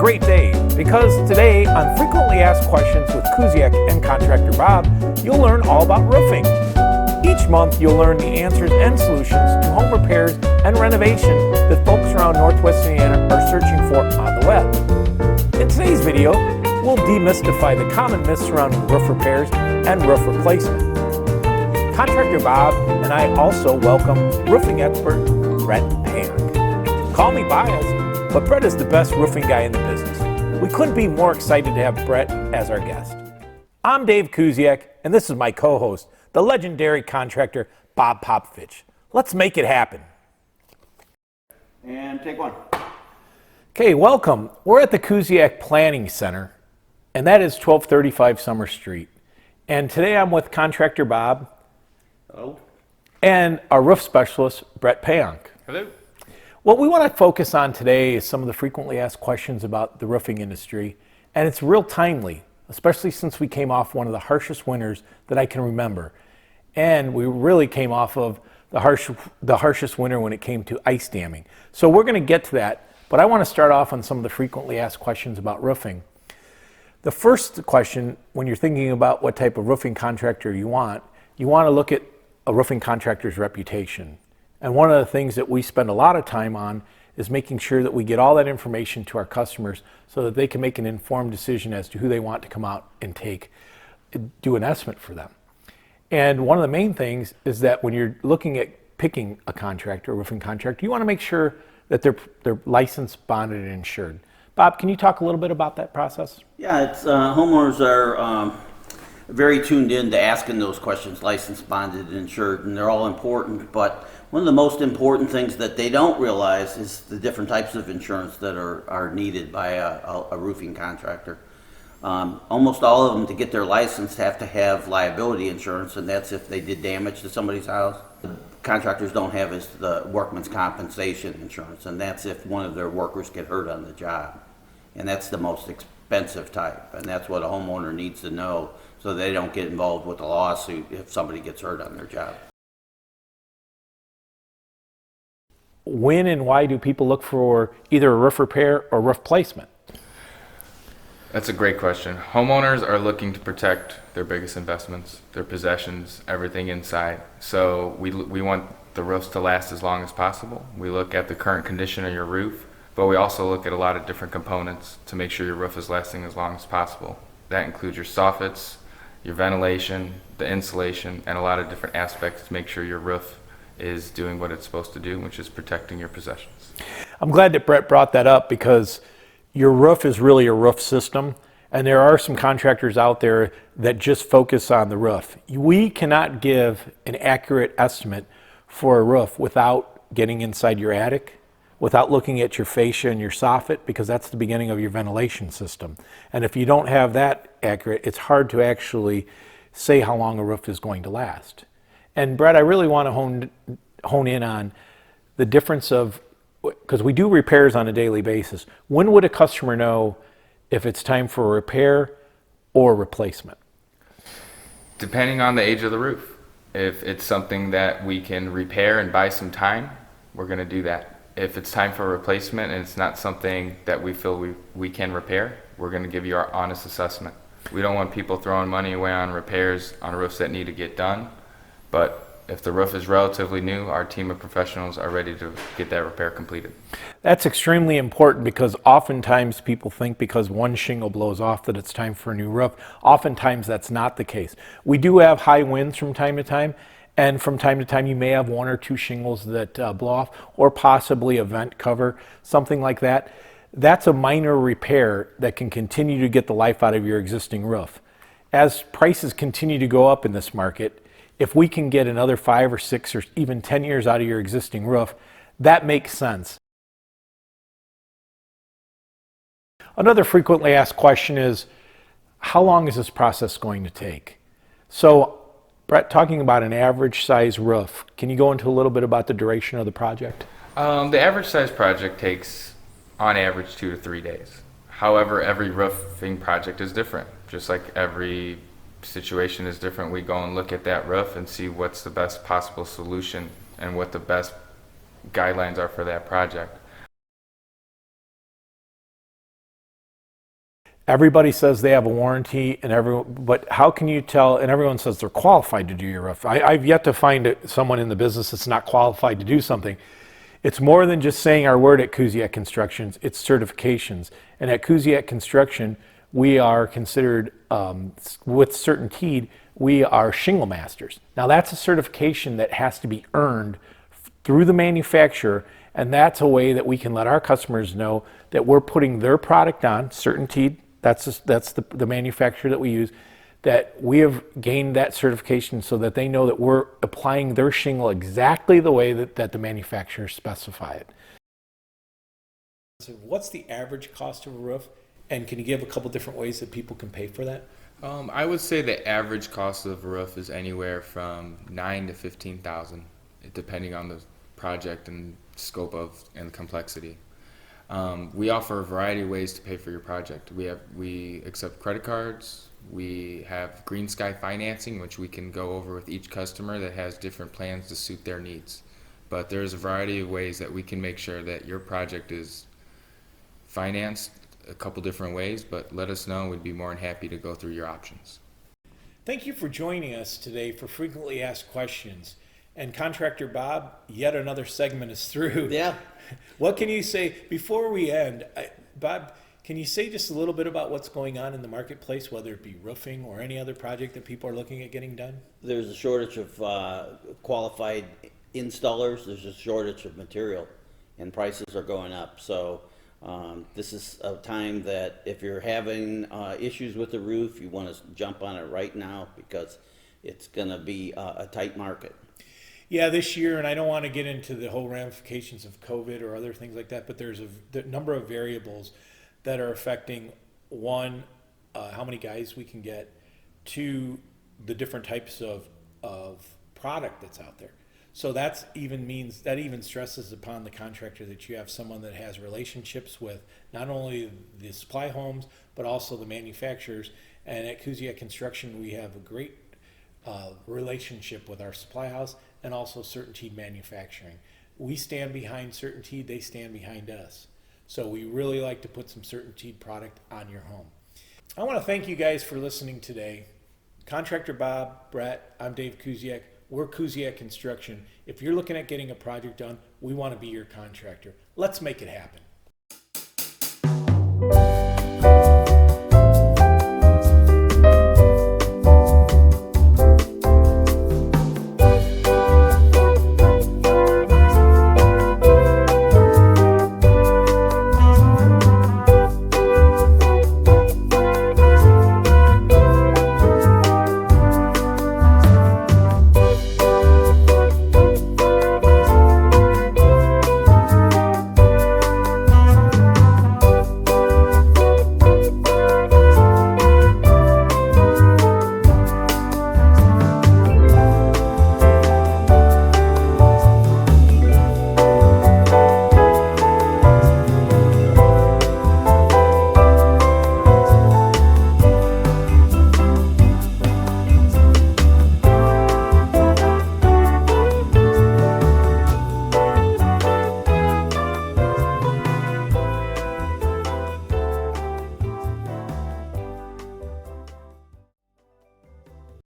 great day because today on Frequently Asked Questions with Kusiak and Contractor Bob, you'll learn all about roofing. Each month you'll learn the answers and solutions to home repairs and renovation that folks around Northwest Indiana are searching for on the web. In today's video, we'll demystify the common myths surrounding roof repairs and roof replacement. Contractor Bob and I also welcome roofing expert Brett Payne. Call me biased, but Brett is the best roofing guy in the business. We couldn't be more excited to have Brett as our guest. I'm Dave Kusiak, and this is my co-host, the legendary contractor Bob Popovich. Let's make it happen. And take one. Okay, welcome. We're at the Kusiak Planning Center, and that is 1235 Summer Street. And today I'm with Contractor Bob. Hello. And our roof specialist, Brett Payne. Hello. What we want to focus on today is some of the frequently asked questions about the roofing industry, and it's real timely, especially since we came off one of the harshest winters that I can remember. And we really came off of the harshest winter when it came to ice damming. So we're going to get to that, but I want to start off on some of the frequently asked questions about roofing. The first question, when you're thinking about what type of roofing contractor you want to look at a roofing contractor's reputation. And one of the things that we spend a lot of time on is making sure that we get all that information to our customers so that they can make an informed decision as to who they want to come out and do an estimate for them. And one of the main things is that when you're looking at picking a contractor, a roofing contractor, you want to make sure that they're licensed, bonded, and insured. Bob, can you talk a little bit about that process? Yeah, it's homeowners are very tuned in to asking those questions, licensed, bonded, and insured, and they're all important. But one of the most important things that they don't realize is the different types of insurance that are needed by a roofing contractor. Almost all of them, to get their license, have to have liability insurance, and that's if they did damage to somebody's house. The contractors don't have is the workman's compensation insurance, and that's if one of their workers get hurt on the job. And that's the most expensive type, and that's what a homeowner needs to know so they don't get involved with a lawsuit if somebody gets hurt on their job. When and why do people look for either a roof repair or roof placement? That's a great question. Homeowners are looking to protect their biggest investments, their possessions, everything inside. So we want the roofs to last as long as possible. We look at the current condition of your roof, but we also look at a lot of different components to make sure your roof is lasting as long as possible. That includes your soffits, your ventilation, the insulation, and a lot of different aspects to make sure your roof is doing what it's supposed to do, which is protecting your possessions. I'm glad that Brett brought that up because your roof is really a roof system, and there are some contractors out there that just focus on the roof. We cannot give an accurate estimate for a roof without getting inside your attic, without looking at your fascia and your soffit, because that's the beginning of your ventilation system. And if you don't have that accurate, it's hard to actually say how long a roof is going to last. And Brett, I really want to hone in on the difference of, because we do repairs on a daily basis. When would a customer know if it's time for a repair or replacement? Depending on the age of the roof. If it's something that we can repair and buy some time, we're going to do that. If it's time for a replacement and it's not something that we feel we can repair, we're going to give you our honest assessment. We don't want people throwing money away on repairs on roofs that need to get done, but if the roof is relatively new, our team of professionals are ready to get that repair completed. That's extremely important because oftentimes people think because one shingle blows off that it's time for a new roof. Oftentimes that's not the case. We do have high winds from time to time, and from time to time you may have one or two shingles that blow off, or possibly a vent cover, something like that. That's a minor repair that can continue to get the life out of your existing roof. As prices continue to go up in this market, if we can get another 5 or 6 or even 10 years out of your existing roof, that makes sense. Another frequently asked question is, how long is this process going to take? So, Brett, talking about an average size roof, can you go into a little bit about the duration of the project? The average size project takes, on average, 2 to 3 days. However, every roofing project is different. Just like every situation is different, we go and look at that roof and see what's the best possible solution and what the best guidelines are for that project. everybody says they have a warranty, but how can you tell? And everyone says they're qualified to do your roof. I've yet to find someone in the business that's not qualified to do something. It's more than just saying our word at Kusiak Constructions. It's certifications. And at Kusiak Construction, we are considered, with certainty, we are shingle masters. Now that's a certification that has to be earned through the manufacturer, and that's a way that we can let our customers know that we're putting their product on, certainty, that's the manufacturer that we use, that we have gained that certification so that they know that we're applying their shingle exactly the way that the manufacturer specify it. So what's the average cost of a roof? And can you give a couple different ways that people can pay for that? I would say the average cost of a roof is anywhere from $9,000 to $15,000, depending on the project and scope and complexity. We offer a variety of ways to pay for your project. We accept credit cards. We have green sky financing, which we can go over with each customer that has different plans to suit their needs. But there's a variety of ways that we can make sure that your project is financed a couple different ways, but let us know. We'd be more than happy to go through your options. Thank you for joining us today for Frequently Asked Questions. And Contractor Bob, yet another segment is through. Yeah. What can you say before we end? Bob, can you say just a little bit about what's going on in the marketplace, whether it be roofing or any other project that people are looking at getting done? There's a shortage of qualified installers. There's a shortage of material, and prices are going up. So this is a time that if you're having issues with the roof, you want to jump on it right now because it's going to be a tight market. Yeah, this year, and I don't want to get into the whole ramifications of COVID or other things like that, but there's a number of variables that are affecting, one, how many guys we can get, two, the different types of product that's out there. So that even stresses upon the contractor that you have someone that has relationships with not only the supply homes, but also the manufacturers. And at Kusiak Construction, we have a great relationship with our supply house and also Certainty Manufacturing. We stand behind Certainty, they stand behind us. So we really like to put some Certainty product on your home. I want to thank you guys for listening today. Contractor Bob, Brett, I'm Dave Kusiak. We're Kusiak Construction. If you're looking at getting a project done, we want to be your contractor. Let's make it happen.